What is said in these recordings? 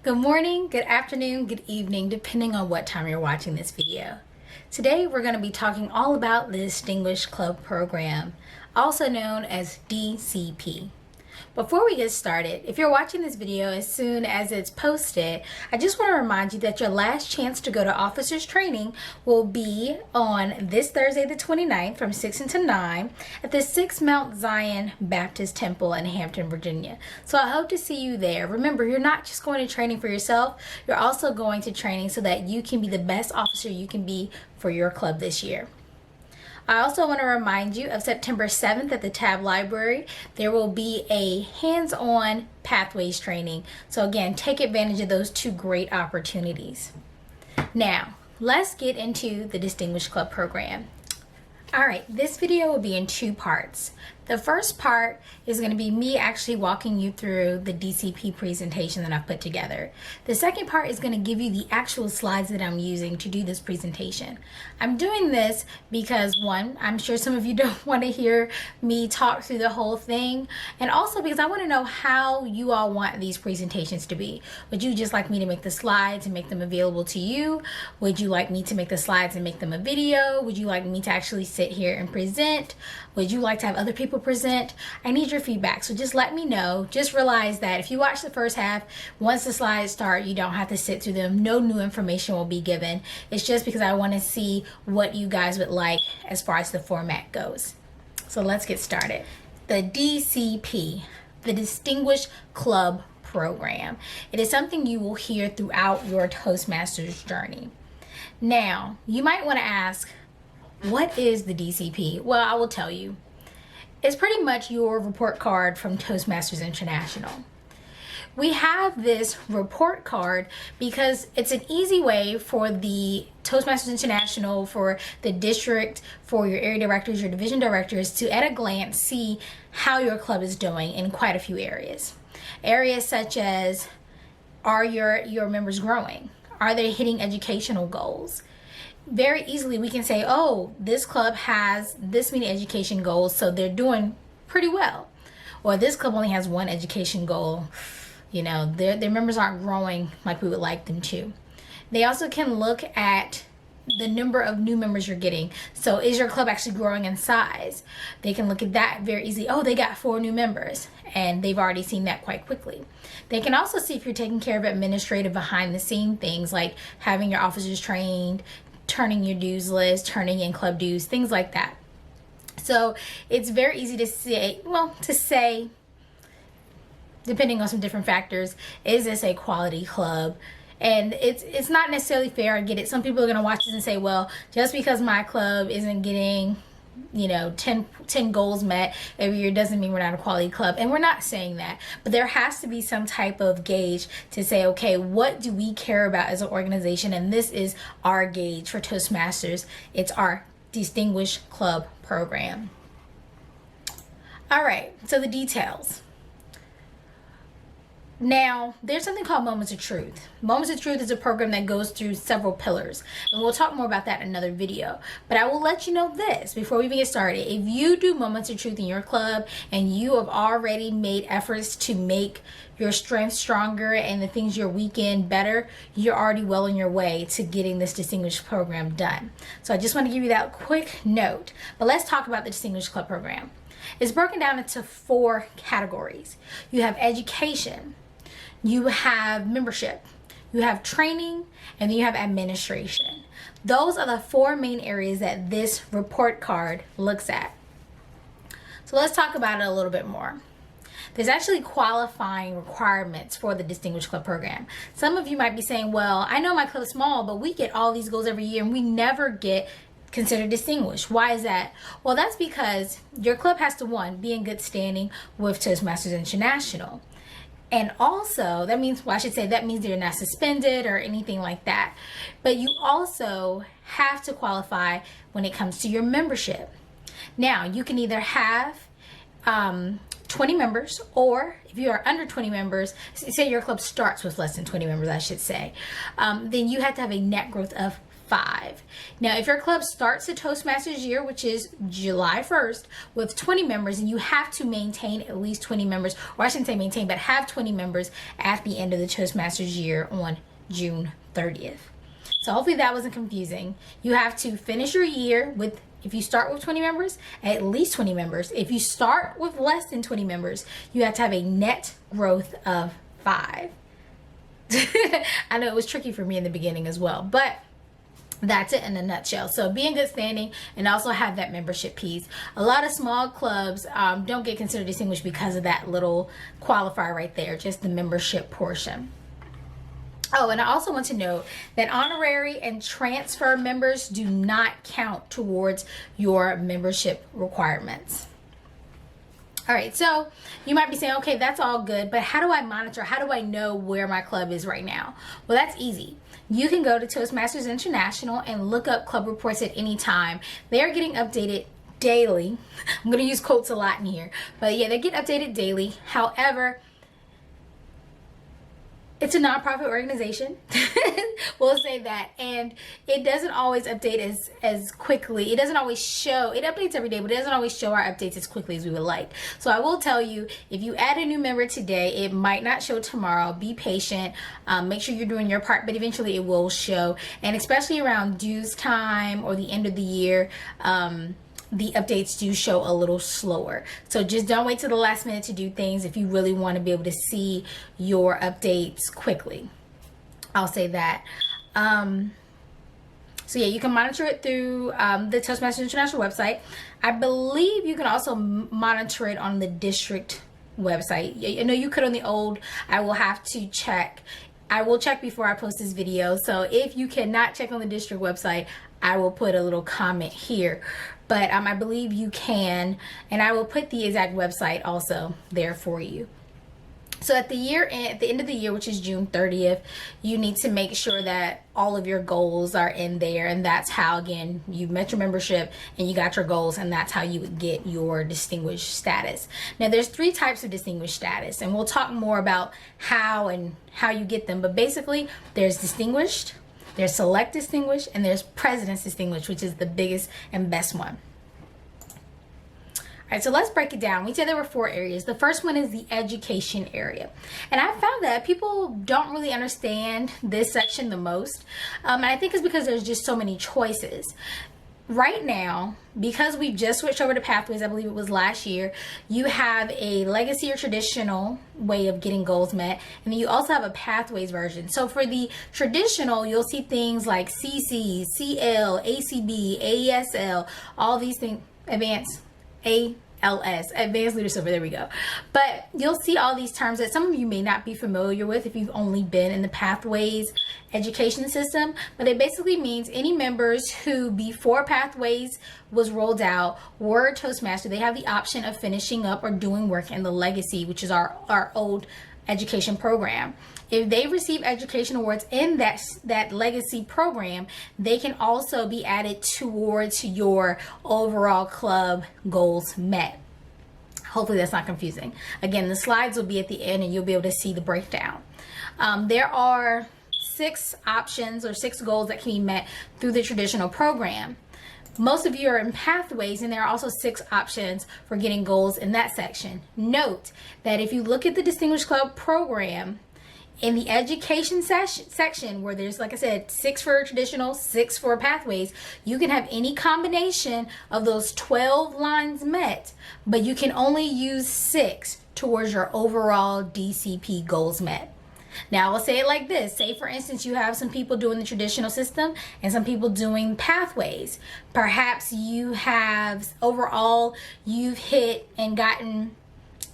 Good morning, good afternoon, good evening, depending on what time you're watching this video. Today we're going to be talking all about the Distinguished Club Program, also known as DCP. Before we get started, if you're watching this video as soon as it's posted, I just want to remind you that your last chance to go to officers training will be on this Thursday the 29th from 6 until 9 at the 6 Mount Zion Baptist Temple in Hampton, Virginia. So I hope to see you there. Remember, you're not just going to training for yourself, you're also going to training so that you can be the best officer you can be for your club this year. I also want to remind you of September 7th at the Tab Library. There will be a hands-on pathways training. So again, take advantage of those two great opportunities. Now, let's get into the Distinguished Club Program. All right, this video will be in two parts. The first part is going to be me actually walking you through the DCP presentation that I've put together. The second part is going to give you the actual slides that I'm using to do this presentation. I'm doing this because, one, I'm sure some of you don't want to hear me talk through the whole thing, and also because I want to know how you all want these presentations to be. Would you just like me to make the slides and make them available to you? Would you like me to make the slides and make them a video? Would you like me to actually sit here and present? Would you like to have other people present? I need your feedback, so just let me know. Just realize that if you watch the first half, once the slides start, you don't have to sit through them. No new information will be given. It's just because I want to see what you guys would like as far as the format goes. So let's get started. The DCP, the Distinguished Club Program. It is something you will hear throughout your Toastmasters journey. Now, you might want to ask, what is the DCP? Well, I will tell you. It's pretty much your report card from Toastmasters International. We have this report card because it's an easy way for the Toastmasters International, for the district, for your area directors, your division directors to at a glance see how your club is doing in quite a few areas. Areas such as, are your members growing? Are they hitting educational goals? Very easily we can say, oh, this club has this many education goals, so they're doing pretty well. Or this club only has one education goal. You know, their members aren't growing like we would like them to. They also can look at the number of new members you're getting. So is your club actually growing in size? They can look at that very easily. Oh, they got 4 new members, and they've already seen that quite quickly. They can also see if you're taking care of administrative behind the scene things like having your officers trained, turning your dues list, turning in club dues, things like that. So it's very easy to say, depending on some different factors, is this a quality club? And it's not necessarily fair. I get it. Some people are going to watch this and say, well, just because my club isn't getting 10 goals met every year doesn't mean we're not a quality club. And we're not saying that, but there has to be some type of gauge to say, okay, what do we care about as an organization? And this is our gauge for Toastmasters. It's our Distinguished Club Program. All right, so the details. Now, there's something called Moments of Truth. Moments of Truth is a program that goes through several pillars, and we'll talk more about that in another video. But I will let you know this before we even get started. If you do Moments of Truth in your club and you have already made efforts to make your strength stronger and the things you're weak in better, you're already well on your way to getting this Distinguished Program done. So I just want to give you that quick note. But let's talk about the Distinguished Club Program. It's broken down into 4 categories. You have education, you have membership, you have training, and then you have administration. Those are the 4 main areas that this report card looks at. So let's talk about it a little bit more. There's actually qualifying requirements for the Distinguished Club Program. Some of you might be saying, well, I know my club's small, but we get all these goals every year and we never get considered distinguished. Why is that? Well, that's because your club has to, 1, be in good standing with Toastmasters International. And also, that means they're not suspended or anything like that. But you also have to qualify when it comes to your membership. Now, you can either have 20 members, or if you are under 20 members, say your club starts with less than 20 members, I should say, then you have to have a net growth of 5. Now, if your club starts the Toastmasters year, which is July 1st, with 20 members, and you have to maintain at least 20 members, or I shouldn't say maintain, but have 20 members at the end of the Toastmasters year on June 30th. So hopefully that wasn't confusing. You have to finish your year with, if you start with 20 members, at least 20 members. If you start with less than 20 members, you have to have a net growth of 5. I know it was tricky for me in the beginning as well, but that's it in a nutshell. So be in good standing and also have that membership piece. A lot of small clubs don't get considered distinguished because of that little qualifier right there, just the membership portion. Oh, and I also want to note that honorary and transfer members do not count towards your membership requirements. All right, so you might be saying, okay, that's all good, but how do I monitor? How do I know where my club is right now? Well, that's easy. You can go to Toastmasters International and look up club reports at any time. They are getting updated daily. I'm going to use quotes a lot in here, but yeah, they get updated daily. However, it's a nonprofit organization. We'll say that. And it doesn't always update as quickly. It doesn't always show. It updates every day, but it doesn't always show our updates as quickly as we would like. So I will tell you, if you add a new member today, it might not show tomorrow. Be patient. Make sure you're doing your part, but eventually it will show. And especially around dues time or the end of the year, the updates do show a little slower. So just don't wait till the last minute to do things if you really want to be able to see your updates quickly. I'll say that. So yeah, you can monitor it through the Toastmasters International website. I believe you can also monitor it on the district website. I know you could on the old. I will have to check. I will check before I post this video. So if you cannot check on the district website, I will put a little comment here. But I believe you can, and I will put the exact website also there for you. So at the end of the year, which is June 30th, you need to make sure that all of your goals are in there, and that's how, again, you met your membership and you got your goals, and that's how you would get your distinguished status. Now, there's 3 types of distinguished status, and we'll talk more about how you get them. But basically, there's distinguished, there's select distinguished, and there's president's distinguished, which is the biggest and best one. All right, so let's break it down. We said there were 4 areas. The first one is the education area. And I found that people don't really understand this section the most. And I think it's because there's just so many choices. Right now, because we just switched over to pathways, I believe it was last year, you have a legacy or traditional way of getting goals met, and then you also have a pathways version. So for the traditional, you'll see things like CC, CL, ACB, AESL, all these things, advanced, ALS, advanced leadership, there we go. But you'll see all these terms that some of you may not be familiar with if you've only been in the pathways education system, but it basically means any members who before pathways was rolled out were Toastmaster, they have the option of finishing up or doing work in the legacy, which is our old education program. If they receive education awards in that legacy program, they can also be added towards your overall club goals met. Hopefully that's not confusing. Again, the slides will be at the end and you'll be able to see the breakdown. There are 6 options or 6 goals that can be met through the traditional program. Most of you are in pathways, and there are also 6 options for getting goals in that section. Note that if you look at the Distinguished Club program, in the education section where there's, like I said, 6 for traditional, 6 for pathways, you can have any combination of those 12 lines met, but you can only use 6 towards your overall DCP goals met. Now, I'll say it like this. Say, for instance, you have some people doing the traditional system and some people doing pathways. Perhaps you have, overall, you've hit and gotten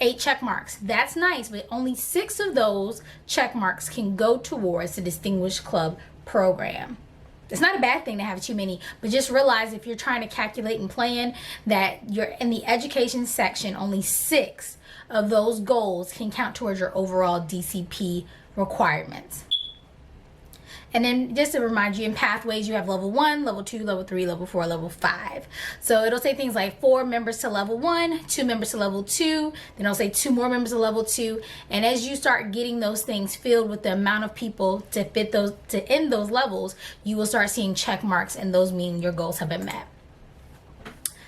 8 check marks. That's nice, but only 6 of those check marks can go towards the Distinguished Club program. It's not a bad thing to have too many, but just realize if you're trying to calculate and plan that you're in the education section, only 6 of those goals can count towards your overall DCP requirements. And then just to remind you, in pathways, you have level 1, level 2, level 3, level 4, level 5. So it'll say things like 4 members to level 1, 2 members to level 2, then it'll say 2 more members to level 2. And as you start getting those things filled with the amount of people to fit those, to end those levels, you will start seeing check marks, and those mean your goals have been met.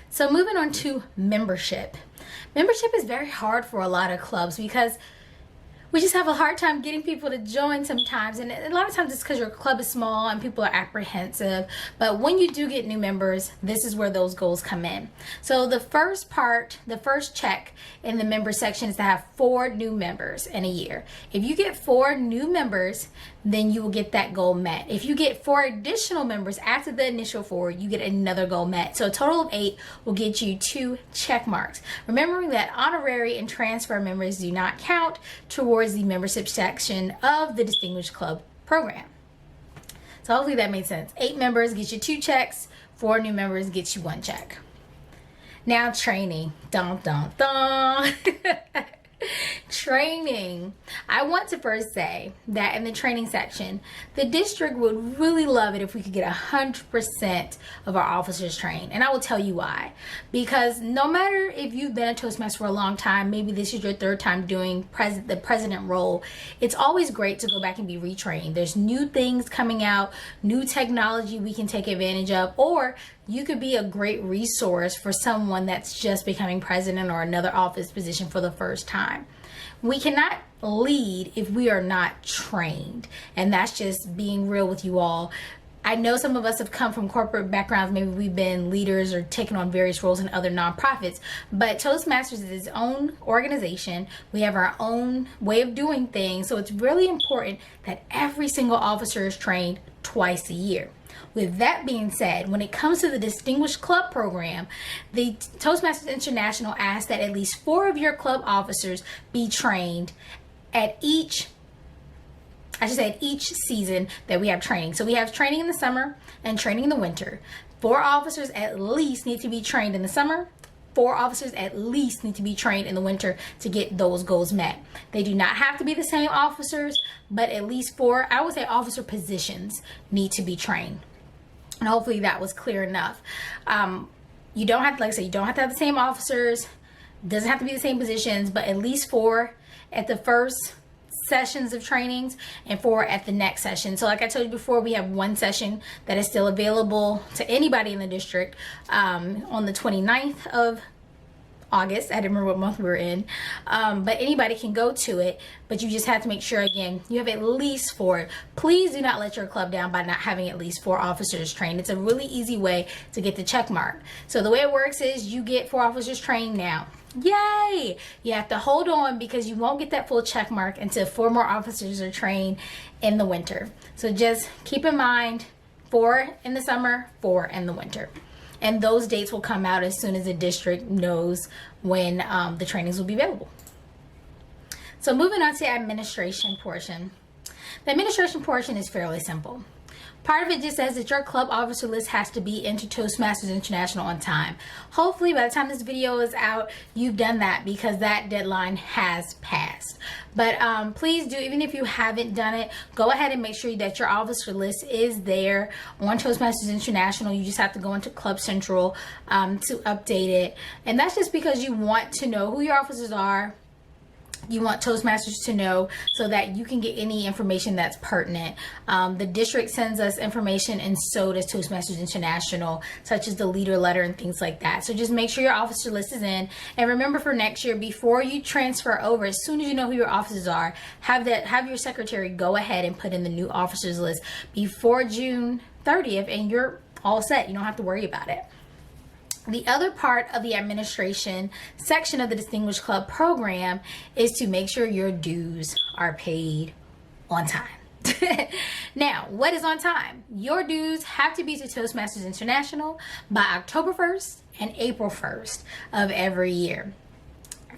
So moving on to membership. Membership is very hard for a lot of clubs because we just have a hard time getting people to join sometimes, and a lot of times it's because your club is small and people are apprehensive. But when you do get new members, this is where those goals come in. So the first part, the first check in the member section is to have 4 new members in a year. If you get 4 new members, then you will get that goal met. If you get 4 additional members after the initial 4, you get another goal met. So a total of 8 will get you 2 check marks. Remembering that honorary and transfer members do not count towards the membership section of the Distinguished Club program. So hopefully that made sense. 8 members gets you 2 checks, 4 new members gets you 1 check. Now training. Dun, dun, dun. Training. I want to first say that in the training section, the district would really love it if we could get 100% of our officers trained. And I will tell you why. Because no matter if you've been a Toastmaster for a long time, maybe this is your 3rd time doing the president role, it's always great to go back and be retrained. There's new things coming out, new technology we can take advantage of, or you could be a great resource for someone that's just becoming president or another office position for the first time. We cannot lead if we are not trained, and that's just being real with you all. I know some of us have come from corporate backgrounds. Maybe we've been leaders or taken on various roles in other nonprofits, but Toastmasters is its own organization. We have our own way of doing things, so it's really important that every single officer is trained twice a year. With that being said, when it comes to the Distinguished Club program, the Toastmasters International asks that at least 4 of your club officers be trained at each season that we have training. So we have training in the summer and training in the winter. 4 officers at least need to be trained in the summer. 4 officers at least need to be trained in the winter to get those goals met. They do not have to be the same officers, but at least 4, I would say, officer positions need to be trained. And hopefully that was clear enough. You don't have to, like I said, you don't have to have the same officers. Doesn't have to be the same positions, but at least 4 at the first sessions of trainings and 4 at the next session. So like I told you before, we have 1 session that is still available to anybody in the district on the 29th of August. I didn't remember what month we were in, but anybody can go to it, but you just have to make sure, again, you have at least 4. Please do not let your club down by not having at least 4 officers trained. It's a really easy way to get the check mark. So the way it works is you get 4 officers trained now. Yay! You have to hold on because you won't get that full check mark until 4 more officers are trained in the winter. So just keep in mind, 4 in the summer, 4 in the winter. And those dates will come out as soon as the district knows when the trainings will be available. So moving on to the administration portion. The administration portion is fairly simple. Part of it just says that your club officer list has to be into Toastmasters International on time. Hopefully by the time this video is out, you've done that because that deadline has passed. But please do, even if you haven't done it, go ahead and make sure that your officer list is there on Toastmasters International. You just have to go into Club Central to update it. And that's just because you want to know who your officers are. You want Toastmasters to know so that you can get any information that's pertinent. The district sends us information, and so does Toastmasters International, such as the leader letter and things like that. So just make sure your officer list is in. And remember, for next year, before you transfer over, as soon as you know who your officers are, have your secretary go ahead and put in the new officers list before June 30th, and you're all set. You don't have to worry about it. The other part of the administration section of the Distinguished Club program is to make sure your dues are paid on time. Now, what is on time? Your dues have to be to Toastmasters International by October 1st and April 1st of every year.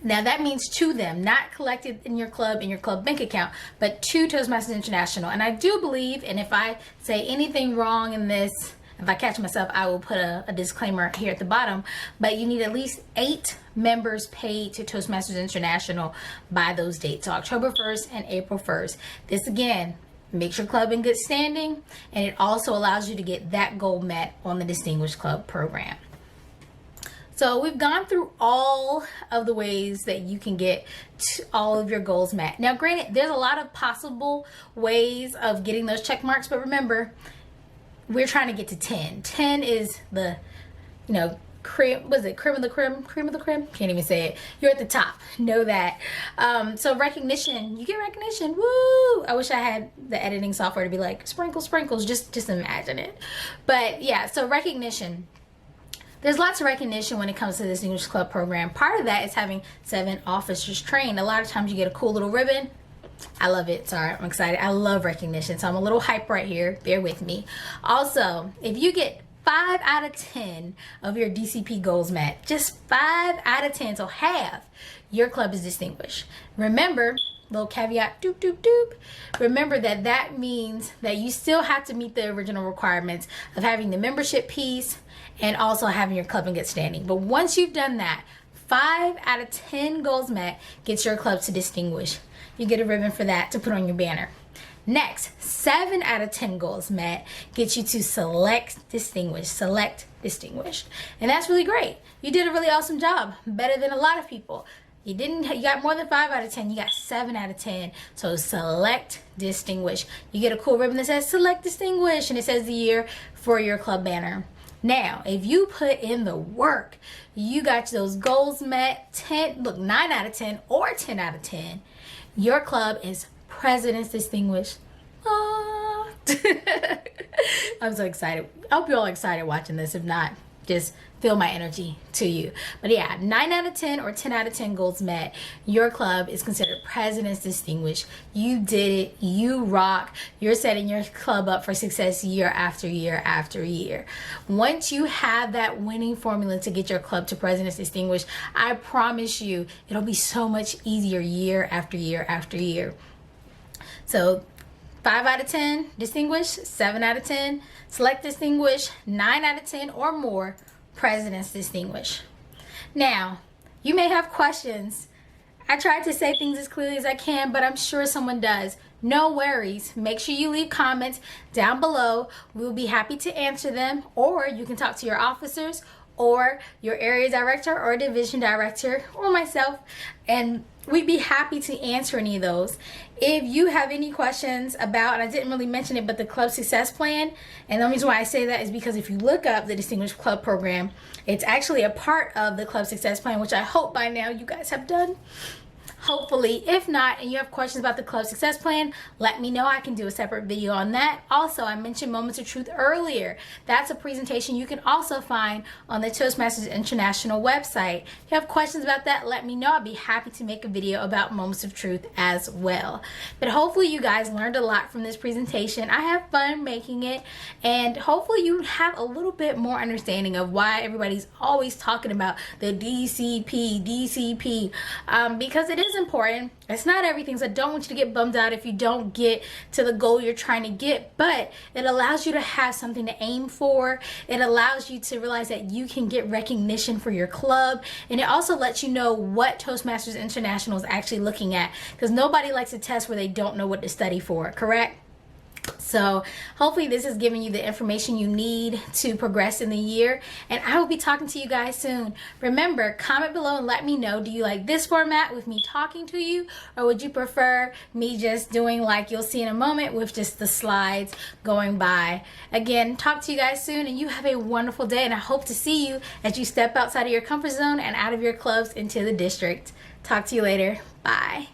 Now that means to them, not collected in your club bank account, but to Toastmasters International. And I do believe, and if I say anything wrong in this, if I catch myself, I will put a disclaimer here at the bottom, but you need at least 8 members paid to Toastmasters International by those dates. So October 1st and April 1st. This again, makes your club in good standing, and it also allows you to get that goal met on the Distinguished Club program. So we've gone through all of the ways that you can get all of your goals met. Now, granted, there's a lot of possible ways of getting those check marks, but remember, we're trying to get to 10. 10 is the, cream, was it cream of the creme? Cream of the creme? Can't even say it. You're at the top. Know that. So recognition, you get recognition. Woo! I wish I had the editing software to be like, sprinkle, sprinkles. Just imagine it. But yeah, so recognition. There's lots of recognition when it comes to the Distinguished Club program. Part of that is having 7 officers trained. A lot of times you get a cool little ribbon. I love it. Sorry, I'm excited. I love recognition. So I'm a little hype right here. Bear with me. Also, if you get 5 out of 10 of your DCP goals met, just 5 out of 10, so half, your club is distinguished. Remember, little caveat, doop, doop, doop. Remember that means that you still have to meet the original requirements of having the membership piece and also having your club in good standing. But once you've done that, 5 out of 10 goals met gets your club to distinguish. You get a ribbon for that to put on your banner. Next, 7 out of 10 goals met gets you to select distinguished. Select distinguished. And that's really great. You did a really awesome job. Better than a lot of people. You got more than 5 out of 10. You got 7 out of 10. So select distinguished. You get a cool ribbon that says select distinguished, and it says the year for your club banner. Now, if you put in the work, you got those goals met, 9 out of 10 or 10 out of 10. Your club is President's Distinguished. I'm so excited. I hope you're all excited watching this. If not, just feel my energy to you. But yeah, 9 out of 10 or 10 out of 10 goals met, your club is considered President's Distinguished. You did it. You rock. You're setting your club up for success year after year after year. Once you have that winning formula to get your club to President's Distinguished, I promise you it'll be so much easier year after year after year. So 5 out of 10 distinguished, 7 out of 10 select distinguished, 9 out of 10 or more President's Distinguished. Now, you may have questions. I tried to say things as clearly as I can, but I'm sure someone does. No worries. Make sure you leave comments down below. We'll be happy to answer them, or you can talk to your officers or your area director or division director or myself, and we'd be happy to answer any of those. If you have any questions about, and I didn't really mention it, but the club success plan, and the reason why I say that is because if you look up the Distinguished Club program, it's actually a part of the club success plan, which I hope by now you guys have done. Hopefully. If not, and you have questions about the club success plan, let me know. I can do a separate video on that. Also, I mentioned Moments of Truth earlier. That's a presentation you can also find on the Toastmasters International website. If you have questions about that, let me know. I'd be happy to make a video about Moments of Truth as well. But hopefully you guys learned a lot from this presentation. I have fun making it, and hopefully you have a little bit more understanding of why everybody's always talking about the DCP, because it is important. It's not everything, so I don't want you to get bummed out if you don't get to the goal you're trying to get, but it allows you to have something to aim for. It allows you to realize that you can get recognition for your club, and it also lets you know what Toastmasters International is actually looking at, because nobody likes a test where they don't know what to study for, correct? So hopefully this is giving you the information you need to progress in the year, and I will be talking to you guys soon. Remember, comment below and let me know, do you like this format with me talking to you, or would you prefer me just doing like you'll see in a moment with just the slides going by? Again, talk to you guys soon, and you have a wonderful day, and I hope to see you as you step outside of your comfort zone and out of your clubs into the district. Talk to you later. Bye.